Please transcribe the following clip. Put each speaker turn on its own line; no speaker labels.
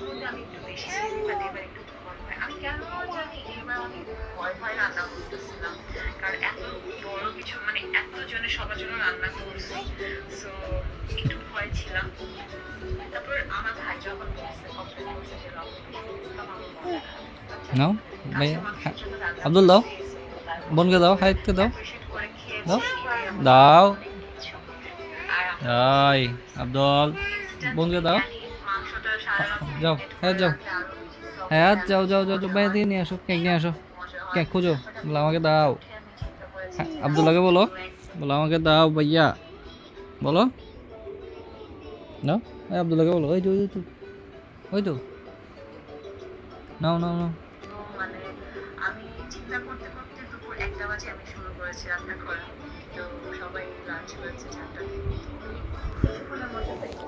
মধ্যে আমি একটু বেশি হেভি খাতে এবার একটু ভয় হয়। আমি কেন জানি এবার অনেক ভয় ভয় রান্না করতেছিলাম। কারণ এত বড় কিছু মানে এতজনের সবার জন্য রান্না করছি। সো একটু ভয় ছিলাম। তারপর আমার ভাই যখন বলছে কমপ্লেন করছে যে রং বেশি দিয়েছিলাম আমার মনটা খারাপ। আচ্ছা
নাও ভাইয়া,
কাছের মানুষের জন্য রান্না
আব্দুল দাও,
করছি সো তার
বোনকে দাও,
মানে
হাইতকে দাও,
অ্যাপ্রিশিয়েট করে খেয়েছে
দাও,
এটাই আমার জন্য
দাও,
অনেক কিছু। আর আমার
এই আব্দুল, বোনকে
ইনস্ট্যান্টলি
দাও,
জানি মাংসটা সারা রাত
যাও,
মেরিনেট
হ্যাঁ
করে
যাও,
রাখলে আরো বেশি সফট
হ্যাঁ
হয়
যাও যাও যাও যাও,
মজা
বাইরে
হয়
থেকে নিয়ে আসো, কেক নিয়ে
এটাও
আসো,
খুব মজা হয়
কেক খোঁজো,
বাট আমি
বলো আমাকে
ঘুম থেকে
দাও,
উঠে আমি চিন্তা করেছি
হ্যাঁ,
যে না
আব্দুল্লাহকে বলো,
কোনো
বলো আমাকে দাও ভাইয়া, বলো, নাও, এই আব্দুল্লাহকে বলো, ওই তো ওই তো ওই তো, নাও নাও নাও,
মানে আমি চিন্তা করতে করতে দুপুর ১টা বাজে আমি শুরু করেছি রান্না করা। তো সবাই লাঞ্চ করেছে ৪টার দিকে। কিছুক্ষণের মধ্যে হয়ে গেছে।